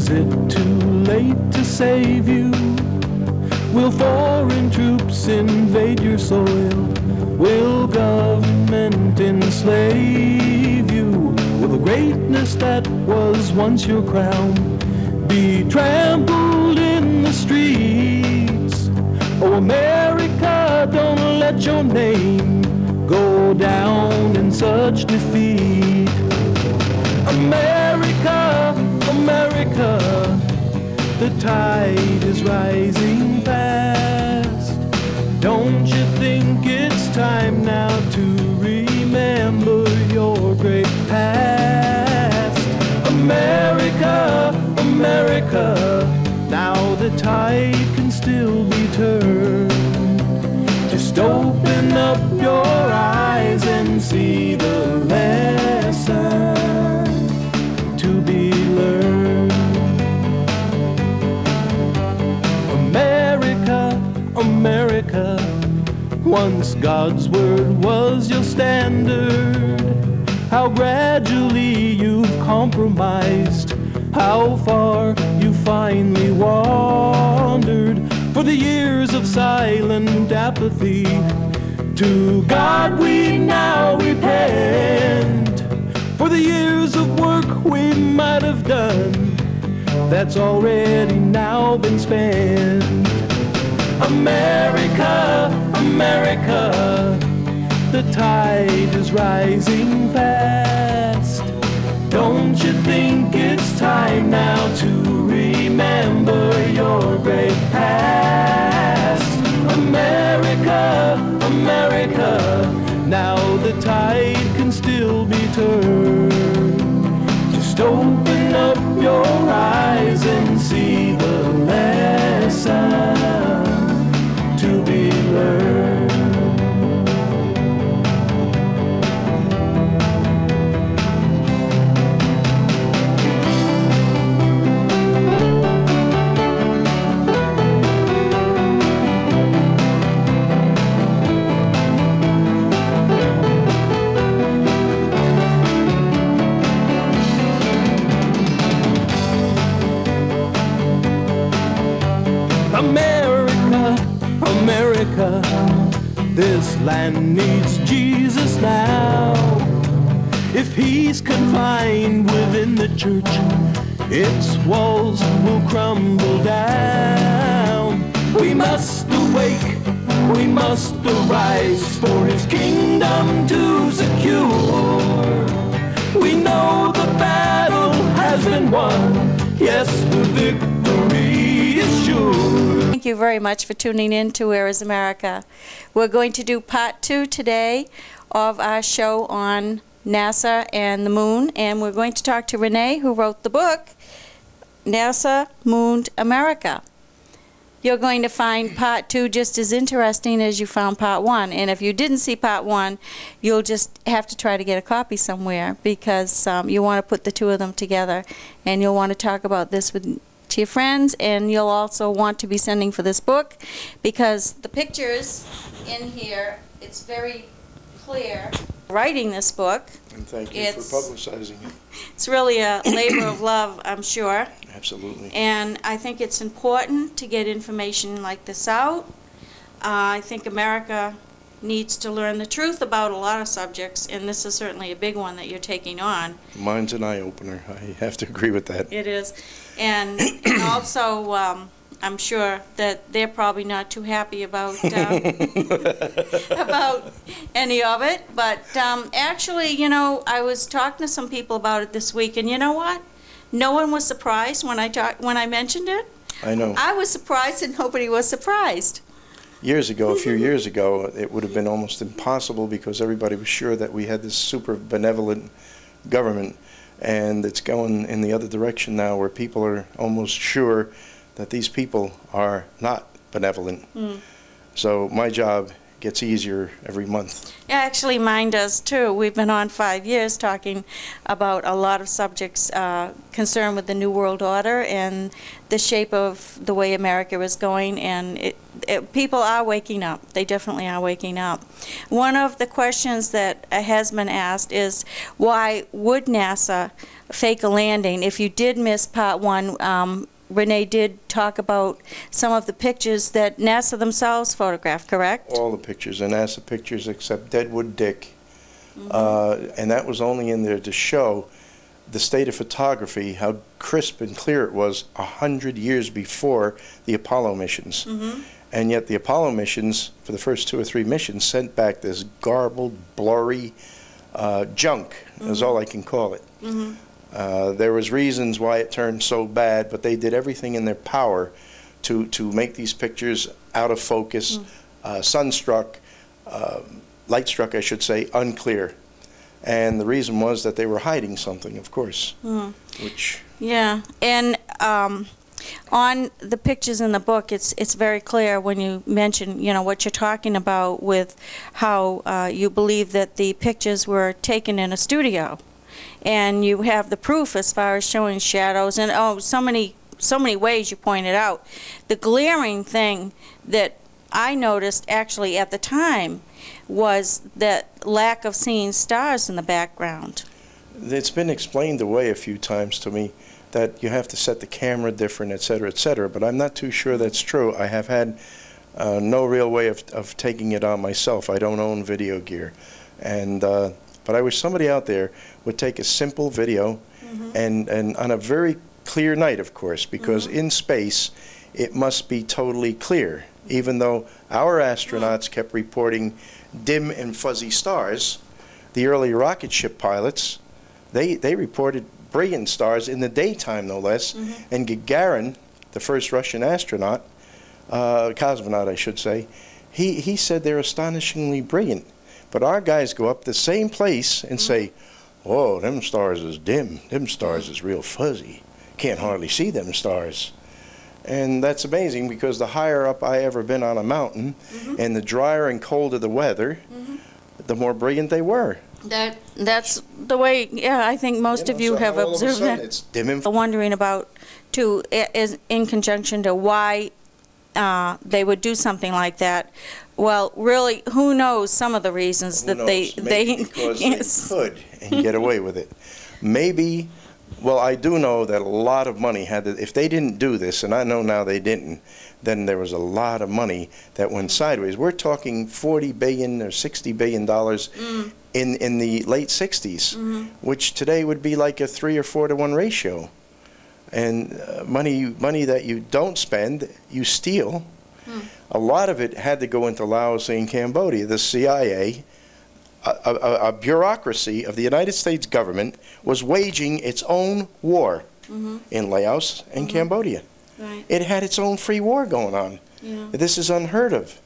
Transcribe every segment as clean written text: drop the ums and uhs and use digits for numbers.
Is it too late to save you? Will foreign troops invade your soil? Will government enslave you? Will the greatness that was once your crown be trampled in the streets? Oh, America, don't let your name go down in such defeat. America, America, the tide is rising fast. Don't you think it's time now to remember your great past? America, America, now the tide can still be turned. Just open up your eyes and see the lesson to be learned. America, America, once God's word was your standard. How gradually you've compromised, how far you finally wandered. For the years of silent apathy, to God we now repent. For the years of work we might have done, that's already now been spent. America, America, the tide is rising fast. Don't you think it's time now to remember your great past? America, America, now the tide can still be turned. Just open up your eyes and see the lesson to be learned. America, America, this land needs Jesus now. If he's confined within the church, its walls will crumble down. We must awake, we must arise for his kingdom to secure. We know the battle has been won, yes, the victory is sure. Thank you very much for tuning in to Where is America. We're going to do part 2 today of our show on NASA and the moon, and we're going to talk to Renee, who wrote the book, NASA Mooned America. You're going to find part 2 just as interesting as you found part 1, and if you didn't see part 1, you'll just have to try to get a copy somewhere, because you want to put the two of them together, and you'll want to talk about this with to your friends, and you'll also want to be sending for this book, because the pictures in here, it's very clear. Writing this book, and thank you for publicizing it. It's really a labor of love, I'm sure. Absolutely. And I think it's important to get information like this out. I think America needs to learn the truth about a lot of subjects, and this is certainly a big one that you're taking on. Mine's an eye-opener. I have to agree with that. It is. And also, I'm sure that they're probably not too happy about about any of it. But actually, you know, I was talking to some people about it this week, and you know what? No one was surprised when I mentioned it. I know. I was surprised, and nobody was surprised. Years ago, a few years ago, it would have been almost impossible, because everybody was sure that we had this super benevolent government, and it's going in the other direction now, where people are almost sure that these people are not benevolent. So my job gets easier every month. Yeah, actually mine does too. We've been on 5 years talking about a lot of subjects concerned with the New World Order and the shape of the way America is going, and people are waking up. They definitely are waking up. One of the questions that has been asked is, why would NASA fake a landing? If you did miss part one, René did talk about some of the pictures that NASA themselves photographed, correct? All the pictures, and NASA pictures except Deadwood Dick. And that was only in there to show the state of photography, how crisp and clear it was 100 years before the Apollo missions. And yet the Apollo missions, for the first 2 or 3 missions, sent back this garbled, blurry junk, is all I can call it. There was reasons why it turned so bad, but they did everything in their power to make these pictures out of focus, sunstruck, light struck, I should say, unclear. And the reason was that they were hiding something, of course. Which yeah, and on the pictures in the book, it's very clear when you mention, you know, what you're talking about with how you believe that the pictures were taken in a studio. And you have the proof as far as showing shadows and so many ways you pointed out. The glaring thing that I noticed actually at the time was that lack of seeing stars in the background. It's been explained away a few times to me that you have to set the camera different, etc., but I'm not too sure that's true. I have had no real way of taking it on myself. I don't own video gear, and but I wish somebody out there would take a simple video, and on a very clear night, of course, because in space it must be totally clear. Even though our astronauts kept reporting dim and fuzzy stars, the early rocket ship pilots, they reported brilliant stars in the daytime, no less. And Gagarin, the first Russian astronaut, cosmonaut I should say, he said they're astonishingly brilliant. But our guys go up the same place and say, "Oh, them stars is dim. Them stars is real fuzzy. Can't hardly see them stars." And that's amazing, because the higher up I ever been on a mountain, and the drier and colder the weather, the more brilliant they were. That's the way. Yeah, I think most of you have observed that. It's dim and wondering about too is in conjunction to why they would do something like that. Well, really, who knows some of the reasons that they because they could and get away with it. Maybe, well, I do know that a lot of money had to, if they didn't do this, and I know now they didn't, then there was a lot of money that went sideways. We're talking $40 billion or $60 billion in the late 60s, which today would be like a 3 or 4 to 1 ratio. And money that you don't spend, you steal. A lot of it had to go into Laos and Cambodia. The CIA, a bureaucracy of the United States government, was waging its own war in Laos and Cambodia. It had its own free war going on. This is unheard of.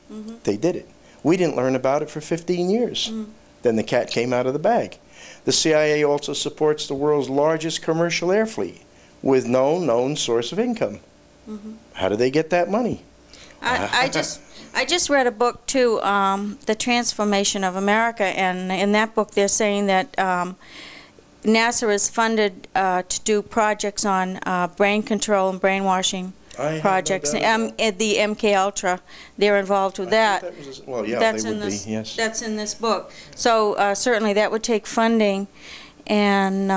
They did it. We didn't learn about it for 15 years. Then the cat came out of the bag. The CIA also supports the world's largest commercial air fleet with no known source of income. How do they get that money? I just read a book too, The Transformation of America, and in that book they're saying that NASA is funded to do projects on brain control and brainwashing projects. The MK Ultra, they're involved with that. Well, yeah, that's they would be, yes. That's in this book. So certainly that would take funding, and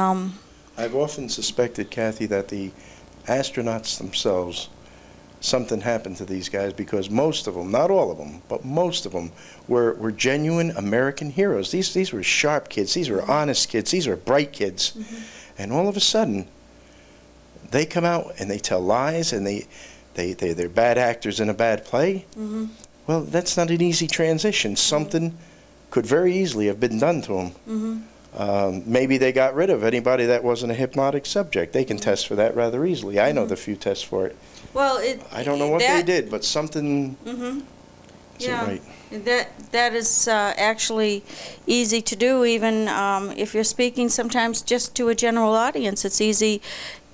I've often suspected, Kathy, that the astronauts themselves, something happened to these guys, because most of them, not all of them, but most of them were genuine American heroes. These were sharp kids. These were honest kids. These were bright kids. And all of a sudden, they come out and they tell lies, and they're bad actors in a bad play. Well, that's not an easy transition. Something could very easily have been done to them. Maybe they got rid of anybody that wasn't a hypnotic subject. They can test for that rather easily. I know the few tests for it. Well, I don't know what they did, but something isn't right. That is actually easy to do, even if you're speaking sometimes just to a general audience. It's easy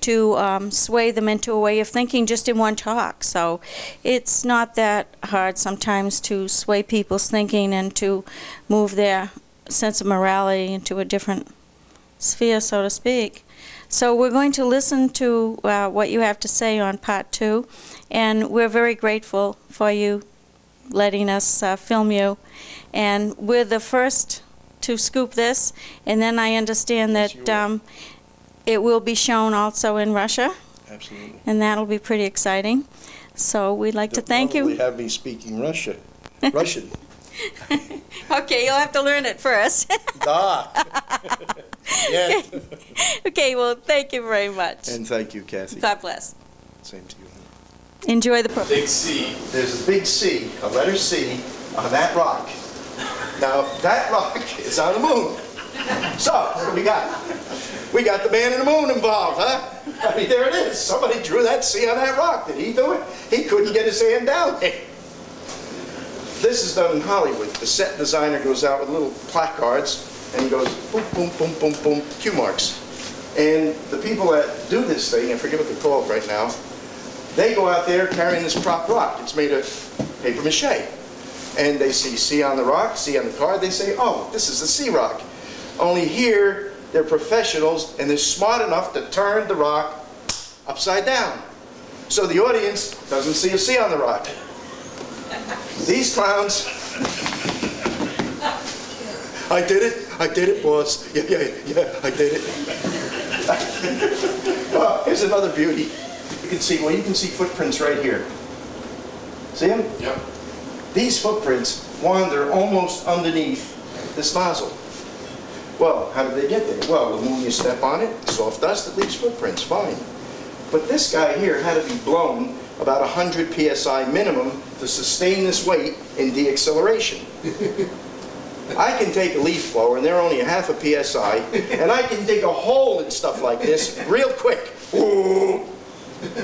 to sway them into a way of thinking just in one talk. So it's not that hard sometimes to sway people's thinking and to move their sense of morality into a different sphere, so to speak. So we're going to listen to what you have to say on part 2, and we're very grateful for you letting us film you. And we're the first to scoop this, and then I understand that it will be shown also in Russia. Absolutely. And that'll be pretty exciting. So we'd like to thank you. They'll probably have me speaking Russian. Okay, you'll have to learn it first. Da. Yeah. Okay, well, thank you very much. And thank you, Kathy. God bless. Same to you. Enjoy the program. Big C. There's a big C, a letter C, on that rock. Now, that rock is on the moon. So, what do we got? We got the man in the moon involved, huh? I mean, there it is. Somebody drew that C on that rock. Did he do it? He couldn't get his hand down there. This is done in Hollywood. The set designer goes out with little placards and he goes boom, boom, boom, boom, boom, cue marks. And the people that do this thing, I forget what they're called right now, they go out there carrying this prop rock. It's made of paper mache. And they see C on the rock, C on the card, they say, oh, this is the C rock. Only here, they're professionals and they're smart enough to turn the rock upside down. So the audience doesn't see a C on the rock. These clowns, I did it, boss. Yeah, I did it. Oh, here's another beauty. You can see, well, you can see footprints right here. See them? Yep. These footprints wander almost underneath this nozzle. Well, how did they get there? Well, the moon, you step on it, soft dust, it leaves footprints, fine. But this guy here had to be blown about 100 psi minimum to sustain this weight in deacceleration. I can take a leaf blower, and they're only a half a psi, and I can dig a hole in stuff like this real quick. Ooh.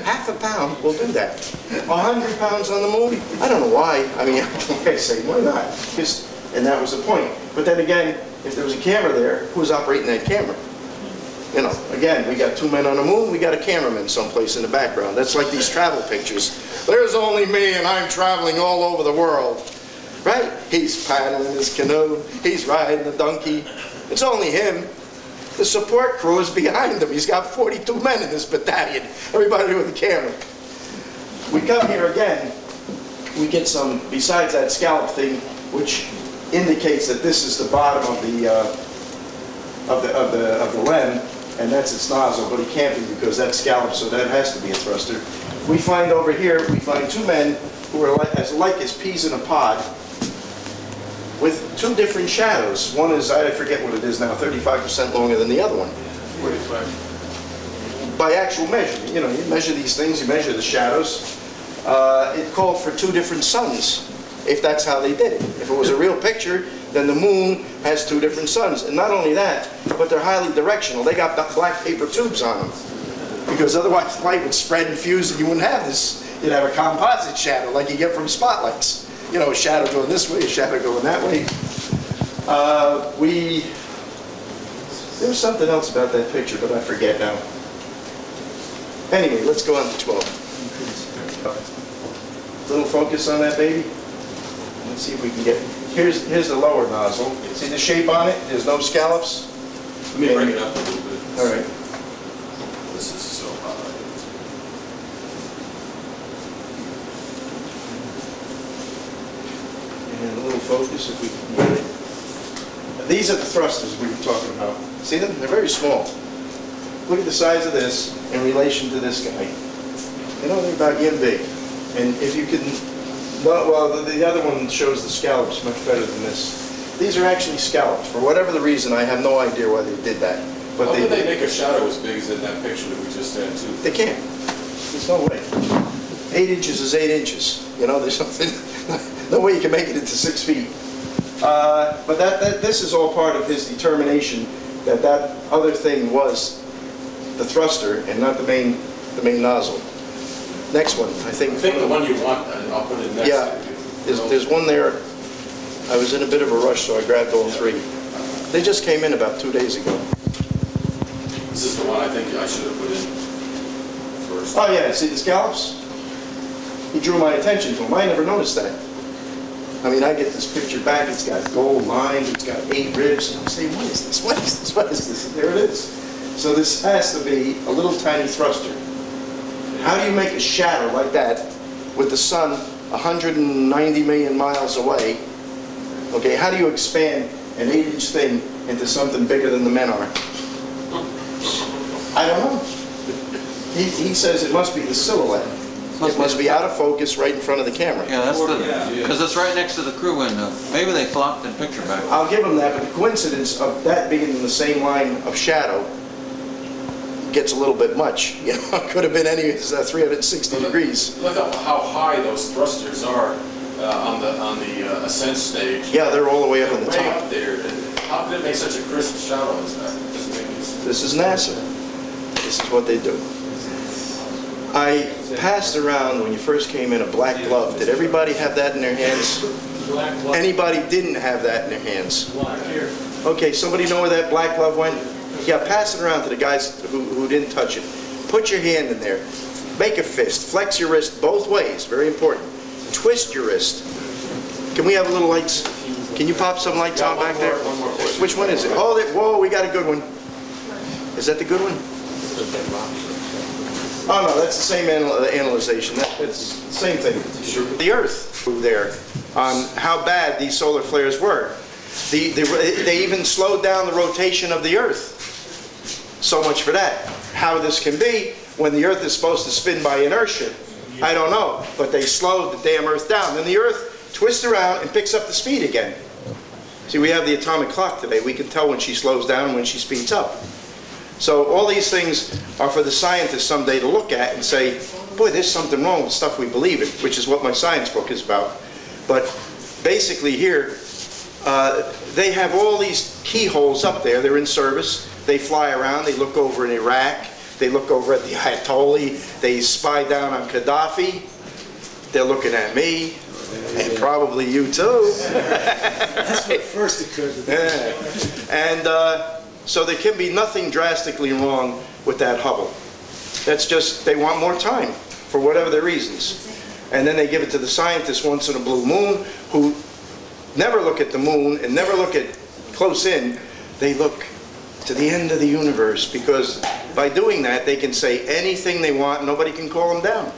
Half a pound will do that. 100 pounds on the moon? I don't know why. I mean, I say, why not? And that was the point. But then again, if there was a camera there, who's operating that camera? You know, again, we got 2 men on the moon, we got a cameraman someplace in the background. That's like these travel pictures. There's only me and I'm traveling all over the world. Right? He's paddling his canoe, he's riding the donkey. It's only him. The support crew is behind him. He's got 42 men in this battalion. Everybody with a camera. We come here again, we get some, besides that scallop thing, which indicates that this is the bottom of the lem, and that's its nozzle, but it can't be because that's scallop, so that has to be a thruster. We find over here, we find 2 men who are as like as peas in a pod, with 2 different shadows. One is, I forget what it is now, 35% longer than the other one. 45. By actual measurement, you know, you measure these things, you measure the shadows. It called for 2 different suns, if that's how they did it. If it was a real picture, then the moon has 2 different suns. And not only that, but they're highly directional. They got black paper tubes on them. Because otherwise the light would spread and fuse and you wouldn't have this. You'd have a composite shadow like you get from spotlights. You know, a shadow going this way, a shadow going that way. There was something else about that picture, but I forget now. Anyway, let's go on to 12. Little focus on that baby. Let's see if we can get, here's the lower nozzle. See the shape on it? There's no scallops. Let me bring it up a little bit. All right. This is so hot. And a little focus if we can get it. These are the thrusters we were talking about. See them? They're very small. Look at the size of this in relation to this guy. You know, they're about yin big. And if you can, well, the other one shows the scallops much better than this. These are actually scallops. For whatever the reason, I have no idea why they did that. But How did they make a shadow as big as in that picture that we just had too? They can't. There's no way. 8 inches is 8 inches. You know, there's something, no way you can make it into 6 feet. But this is all part of his determination that that other thing was the thruster and not the main nozzle. Next one, I think the one you want, I'll put it next yeah, to you. there's one there. I was in a bit of a rush, so I grabbed all 3. They just came in about 2 days ago. This is the one I think I should have put in. first. Oh yeah, see the scallops? He drew my attention to them. I never noticed that. I mean, I get this picture back, it's got gold lines, it's got 8 ribs, and I say, what is this, what is this, what is this? And there it is. So this has to be a little tiny thruster. How do you make a shadow like that with the sun 190 million miles away? Okay, how do you expand an 8-inch thing into something bigger than the men are? I don't know. He says it must be the silhouette. It must be out of focus right in front of the camera. Yeah, that's because it's right next to the crew window. Maybe they flopped the picture back. I'll give him that, but the coincidence of that being in the same line of shadow gets a little bit much. You know, it could have been any 360 degrees. Look at how high those thrusters are on the ascent stage. Yeah, they're all the way up on the Way top. up there. How can it make such a crisp shadow as that? It doesn't make any sense. This is NASA. This is what they do. I passed around when you first came in a black glove. Did everybody have that in their hands? Anybody didn't have that in their hands? Okay, somebody know where that black glove went? Yeah, pass it around to the guys who didn't touch it. Put your hand in there. Make a fist. Flex your wrist both ways. Very important. Twist your wrist. Can we have a little lights? Can you pop some lights on back there? One more. Which one is it? Oh, whoa, we got a good one. Is that the good one? Oh no, that's the same analyzation. It's the same thing. The Earth there on how bad these solar flares were. They even slowed down the rotation of the Earth. So much for that. How this can be when the Earth is supposed to spin by inertia, I don't know. But they slowed the damn Earth down. Then the Earth twists around and picks up the speed again. See, we have the atomic clock today. We can tell when she slows down and when she speeds up. So all these things are for the scientists someday to look at and say, boy, there's something wrong with stuff we believe in, which is what my science book is about. But basically here, they have all these keyholes up there. They're in service. They fly around. They look over in Iraq. They look over at the Ayatollah. They spy down on Gaddafi. They're looking at me. And probably you too. That's what first occurred to me. Yeah. And so there can be nothing drastically wrong with that Hubble. That's just, they want more time for whatever their reasons. And then they give it to the scientists once in a blue moon who never look at the moon and never look at close in. They look to the end of the universe, because by doing that they can say anything they want and nobody can call them down.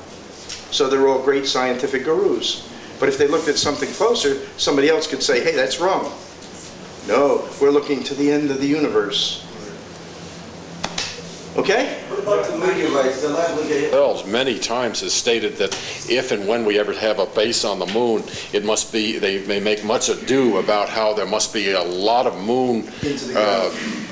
So they're all great scientific gurus. But if they looked at something closer, somebody else could say, hey, that's wrong. No, we're looking to the end of the universe. Okay? What about the meteorites? They'll have to get Wells many times has stated that if and when we ever have a base on the moon, it must be, they make much ado about how there must be a lot of moon,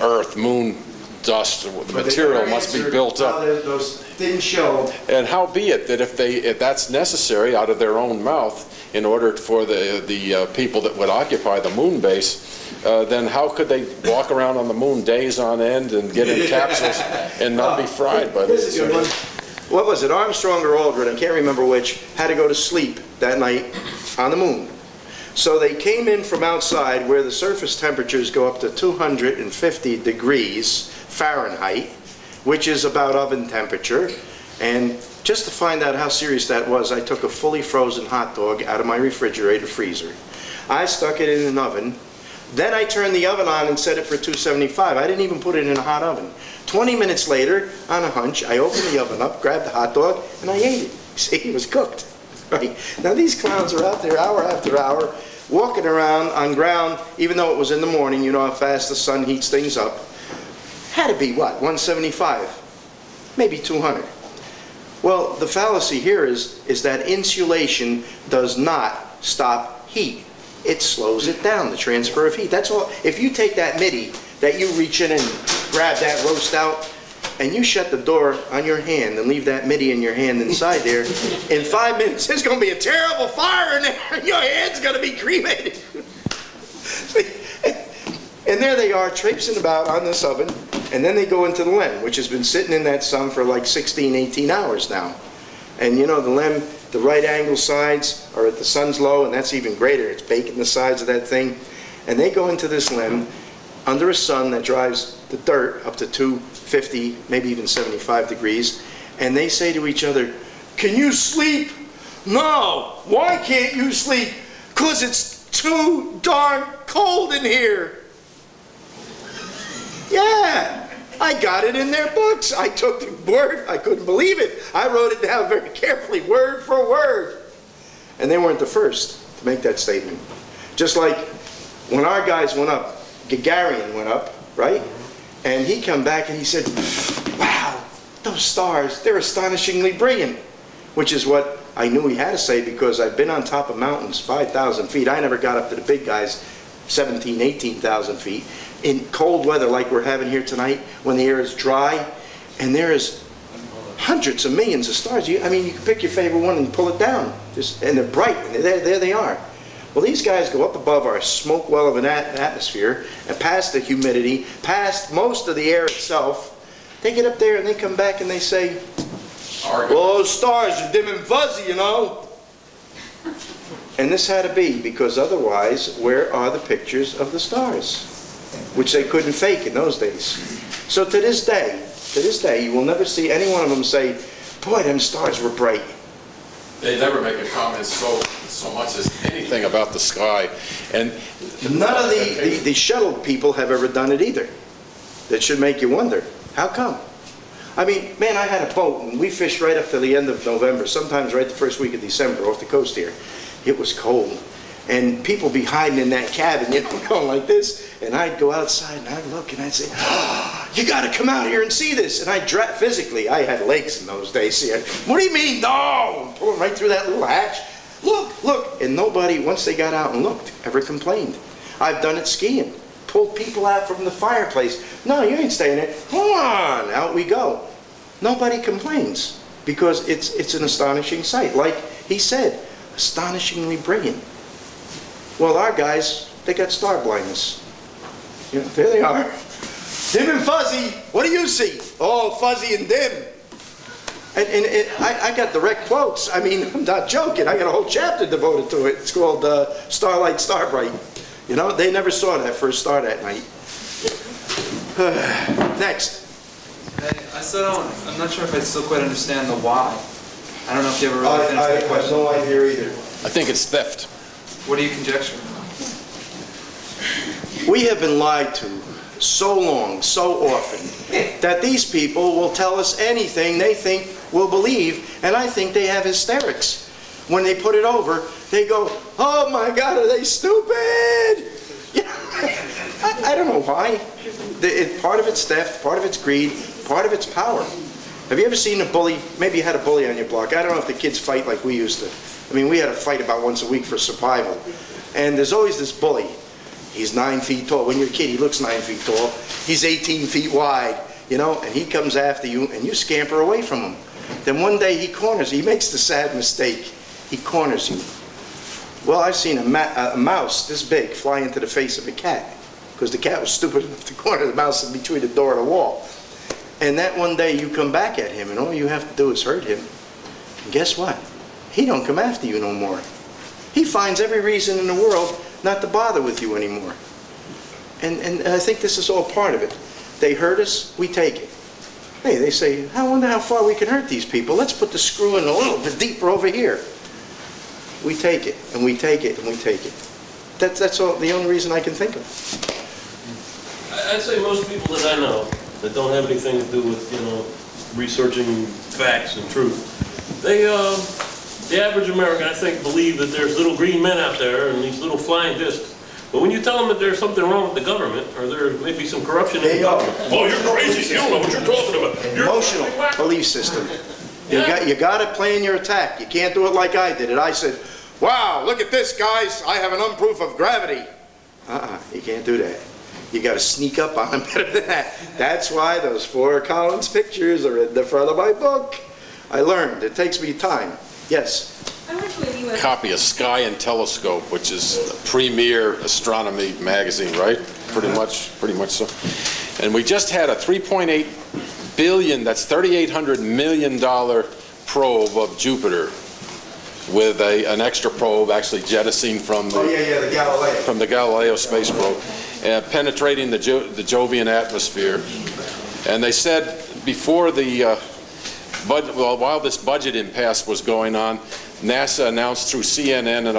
earth, moon dust, the material must be built up. Those thin show. And howbeit that if that's necessary out of their own mouth in order for the people that would occupy the moon base, then how could they walk around on the moon days on end and get in capsules and not be fried by this? What was it, Armstrong or Aldrin, I can't remember which, had to go to sleep that night on the moon. So they came in from outside where the surface temperatures go up to 250 degrees Fahrenheit, which is about oven temperature. And just to find out how serious that was, I took a fully frozen hot dog out of my refrigerator freezer. I stuck it in an oven. Then I turned the oven on and set it for 275. I didn't even put it in a hot oven. 20 minutes later, on a hunch, I opened the oven up, grabbed the hot dog, and I ate it. See, it was cooked. Right? Now these clowns are out there hour after hour, walking around on ground, even though it was in the morning. You know how fast the sun heats things up. Had to be, what, 175? Maybe 200. Well, the fallacy here is that insulation does not stop heat. It slows it down, the transfer of heat. That's all. If you take that midi that you reach in and grab that roast out, and you shut the door on your hand and leave that midi in your hand inside there, in 5 minutes there's going to be a terrible fire in there and your hand's going to be cremated. And there they are traipsing about on this oven, and then they go into the LEM, which has been sitting in that sun for like 16, 18 hours now. And you know, the LEM, the right angle sides are at the sun's low, and that's even greater. It's baking the sides of that thing. And they go into this LEM under a sun that drives the dirt up to 250, maybe even 75 degrees. and they say to each other, "Can you sleep?" "No." "Why can't you sleep?" "'Cause it's too darn cold in here." Yeah, I got it in their books. I took the word. I couldn't believe it. I wrote it down very carefully, word for word. And they weren't the first to make that statement. Just like when our guys went up, Gagarin went up, right? And he come back and he said, "Wow, those stars, they're astonishingly brilliant." Which is what I knew he had to say, because I've been on top of mountains 5,000 feet. I never got up to the big guys, 17,000, 18,000 feet. In cold weather like we're having here tonight, when the air is dry, and there is hundreds of millions of stars. I mean, you can pick your favorite one and pull it down. And they're bright, and there they are. Well, these guys go up above our smoke well of an atmosphere, and past the humidity, past most of the air itself. They get up there and they come back and they say, "Well, those stars are dim and fuzzy, you know." And this had to be, because otherwise, where are the pictures of the stars? Which they couldn't fake in those days. So to this day, you will never see any one of them say, "Boy, them stars were bright." They never make a comment so much as anything about the sky. And none of the shuttle people have ever done it either. That should make you wonder, how come? I mean, man, I had a boat, and we fished right up to the end of November, sometimes right the first week of December off the coast here. It was cold. And people be hiding in that cabin, you know, going like this. And I'd go outside and I'd look and I'd say, "Oh, you got to come out here and see this." And I'd physically, I had legs in those days. See, "What do you mean, no?" Pulling right through that little hatch. "Look, look." And nobody, once they got out and looked, ever complained. I've done it skiing. Pulled people out from the fireplace. "No, you ain't staying there." "Come on." Out we go. Nobody complains, because it's an astonishing sight. Like he said, astonishingly brilliant. Well, our guys, they got star blindness. You know, there they are. "Dim and fuzzy. What do you see?" "Oh, fuzzy and dim." And I got direct quotes. I mean, I'm not joking. I got a whole chapter devoted to it. It's called Starlight, Starbright. You know, they never saw that first star that night. Next. I still don't, I'm not sure if I still quite understand the why. I don't know if you ever really finished that question. I have no idea either. I think it's theft. What do you conjecture? We have been lied to so long, so often, that these people will tell us anything they think we'll believe, and I think they have hysterics. When they put it over, they go, "Oh my God, are they stupid?" You know, I don't know why. Part of it's theft, part of it's greed, part of it's power. Have you ever seen a bully? Maybe you had a bully on your block. I don't know if the kids fight like we used to. I mean, we had a fight about once a week for survival. And there's always this bully. He's 9 feet tall. When you're a kid, he looks 9 feet tall. He's 18 feet wide, you know, and he comes after you, and you scamper away from him. Then one day he corners you. He makes the sad mistake. He corners you. Well, I've seen a mouse this big fly into the face of a cat, because the cat was stupid enough to corner the mouse in between the door and the wall. And that one day you come back at him, and all you have to do is hurt him. And guess what? He don't come after you no more. He finds every reason in the world not to bother with you anymore. And I think this is all part of it. They hurt us, we take it. Hey, they say, "I wonder how far we can hurt these people. Let's put the screw in a little bit deeper over here." We take it, and we take it, and we take it. That's all, the only reason I can think of. I'd say most people that I know that don't have anything to do with, you know, researching facts and truth, they, the average American, I think, believe that there's little green men out there and these little flying discs. But when you tell them that there's something wrong with the government, or there may be some corruption in the government, "Oh, you're crazy, you don't know what you're talking about." Emotional belief system. You got to plan your attack. You can't do it like I did it. I said, "Wow, look at this, guys. I have an unproof of gravity." You can't do that. You got to sneak up on them better than that. That's why those 4 Collins pictures are in the front of my book. I learned. It takes me time. Yes? Copy of Sky and Telescope, which is a premier astronomy magazine, right? Pretty much so. And we just had a 3.8 billion, that's $3,800 million probe of Jupiter, with an extra probe actually jettisoned from the, the Galileo. From the Galileo space probe, penetrating the Jovian atmosphere. And they said before the while this budget impasse was going on, NASA announced through CNN and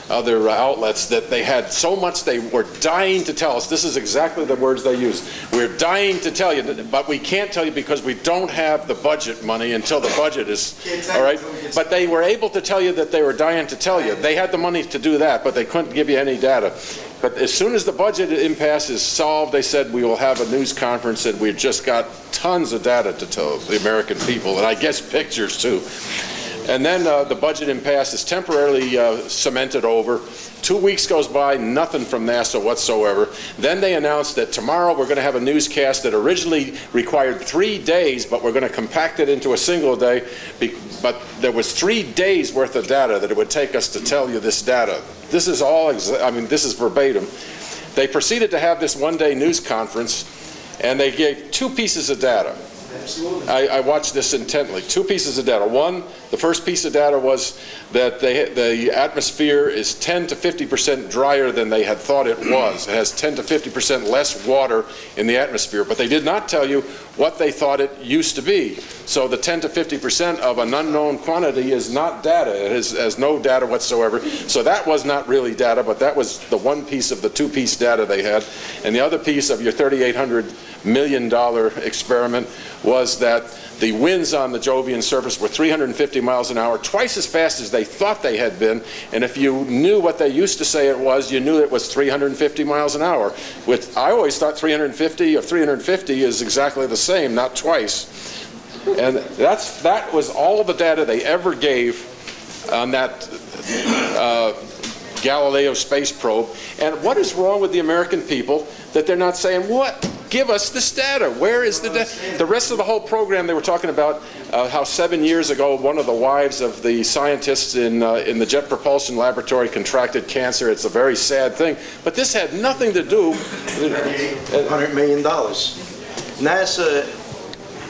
other outlets that they had so much they were dying to tell us. This is exactly the words they used. We're dying to tell you, but we can't tell you because we don't have the budget money until the budget is, all right? But they were able to tell you that they were dying to tell you. They had the money to do that, but they couldn't give you any data. But as soon as the budget impasse is solved, they said we will have a news conference and we've just got tons of data to tell the American people, and I guess pictures too. And then the budget impasse is temporarily cemented over. 2 weeks goes by, nothing from NASA whatsoever. Then they announced that tomorrow we're going to have a newscast that originally required 3 days, but we're going to compact it into a single day. But there was 3 days worth of data that it would take us to tell you this data. This is all, I mean, this is verbatim. They proceeded to have this one-day news conference, and they gave 2 pieces of data. I watched this intently. 2 pieces of data. One, the first piece of data was that the atmosphere is 10 to 50% drier than they had thought it was. It has 10 to 50% less water in the atmosphere, but they did not tell you what they thought it used to be. So the 10 to 50% of an unknown quantity is not data. It has no data whatsoever. So that was not really data, but that was the one piece of the 2-piece data they had. And the other piece of your $3,800 million experiment was that the winds on the Jovian surface were 350 miles an hour, twice as fast as they thought they had been. And if you knew what they used to say it was, you knew it was 350 miles an hour. Which I always thought 350 or 350 is exactly the same, not twice. And that was all the data they ever gave on that Galileo space probe. And what is wrong with the American people that they're not saying, what? Give us this data. Where is the data? The rest of the whole program, they were talking about how 7 years ago, one of the wives of the scientists in the Jet Propulsion Laboratory contracted cancer. It's a very sad thing. But this had nothing to do with $100 million. NASA,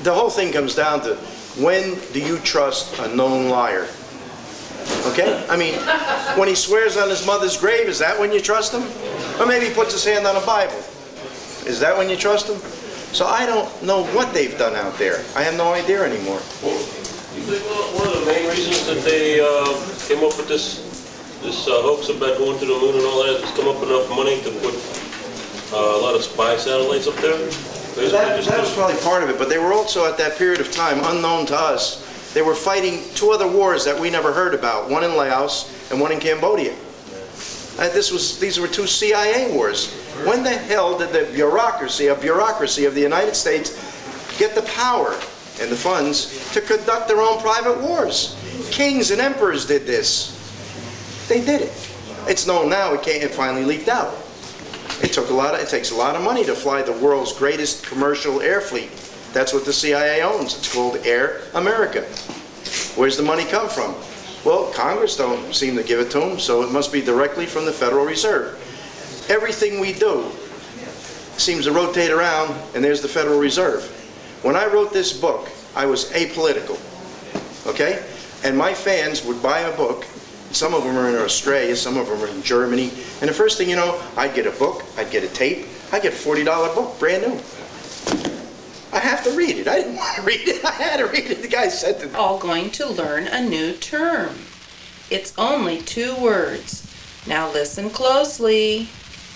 the whole thing comes down to, when do you trust a known liar? Okay? I mean, when he swears on his mother's grave, is that when you trust him? Or maybe he puts his hand on a Bible. Is that when you trust them? So I don't know what they've done out there. I have no idea anymore. Well, you think one of the main reasons that they came up with this hoax about going to the moon and all that is come up with enough money to put a lot of spy satellites up there? That was probably part of it, but they were also at that period of time, unknown to us, they were fighting 2 other wars that we never heard about, one in Laos and one in Cambodia. These were 2 CIA wars. When the hell did the bureaucracy of the United States get the power and the funds to conduct their own private wars? Kings and emperors did this. They did it. It's known now. It finally leaked out. It takes a lot of money to fly the world's greatest commercial air fleet. That's what the CIA owns. It's called Air America. Where's the money come from? Well, Congress don't seem to give it to them, so it must be directly from the Federal Reserve. Everything we do seems to rotate around, and there's the Federal Reserve. When I wrote this book, I was apolitical, okay? And my fans would buy a book. Some of them are in Australia, some of them are in Germany. And the first thing you know, I'd get a book, I'd get a tape, I'd get a $40 book, brand new. I have to read it. I didn't want to read it. I had to read it. The guy said to me. All going to learn a new term. It's only 2 words. Now listen closely.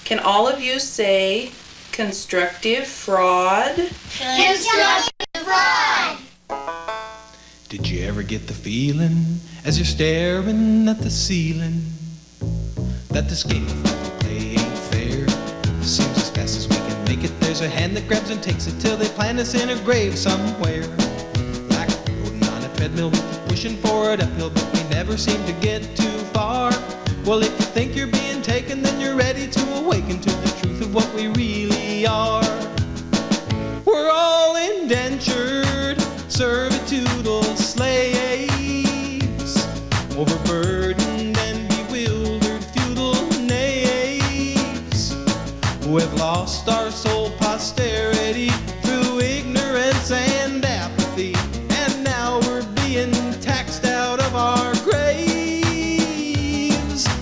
Can all of you say constructive fraud? Constructive fraud! Did you ever get the feeling as you're staring at the ceiling that this game of play ain't fair? Seems as fast as we can make it, there's a hand that grabs and takes it till they plant us in a grave somewhere. Like rolling on a treadmill, pushing forward uphill, but we never seem to get too far. Well, if you think you're being taken, then you're ready to awaken to the truth of what we really are. We're all indentured, servitudal slaves, overburdened and bewildered feudal knaves, who have lost our sole posterity through ignorance and apathy, and now we're being taxed out of our graves.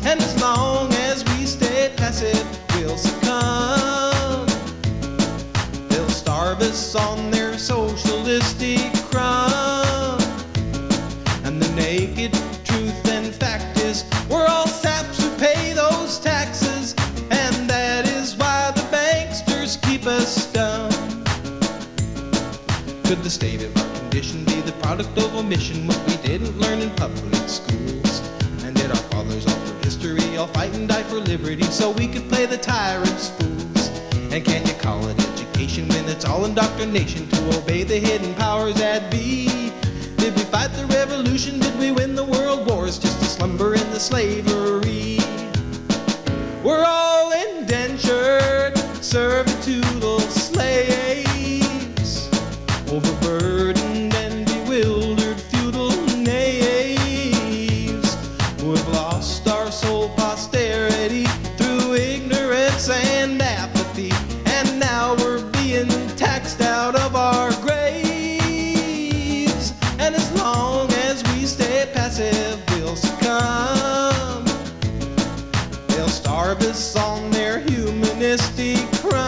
And as long as we stay passive, we'll succumb. They'll starve us on their socialistic crumbs. Could the state of our condition be the product of omission, what we didn't learn in public schools? And did our fathers all through history all fight and die for liberty so we could play the tyrant's fools? And can you call it education when it's all indoctrination to obey the hidden powers that be? Did we fight the revolution? Did we win the world wars just to slumber in the slavery? We're all indentured, servitudal slaves, overburdened and bewildered feudal knaves, who have lost our sole posterity through ignorance and apathy, and now we're being taxed out of our graves. And as long as we stay passive, we'll succumb. They'll starve us on their humanistic crumb.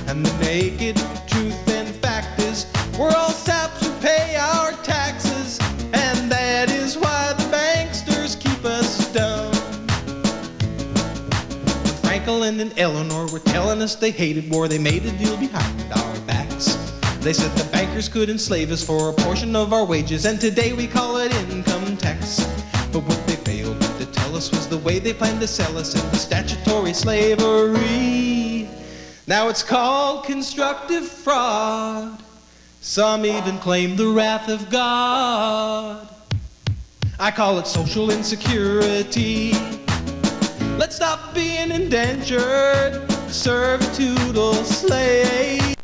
And the naked truth and fact is, we're all saps who pay our taxes, and that is why the banksters keep us dumb. When Franklin and Eleanor were telling us they hated war, they made a deal behind our backs. They said the bankers could enslave us for a portion of our wages, and today we call it income tax. But what they failed to tell us was the way they planned to sell us into statutory slavery. Now it's called constructive fraud. Some even claim the wrath of God. I call it social insecurity. Let's stop being indentured, servitudal slaves.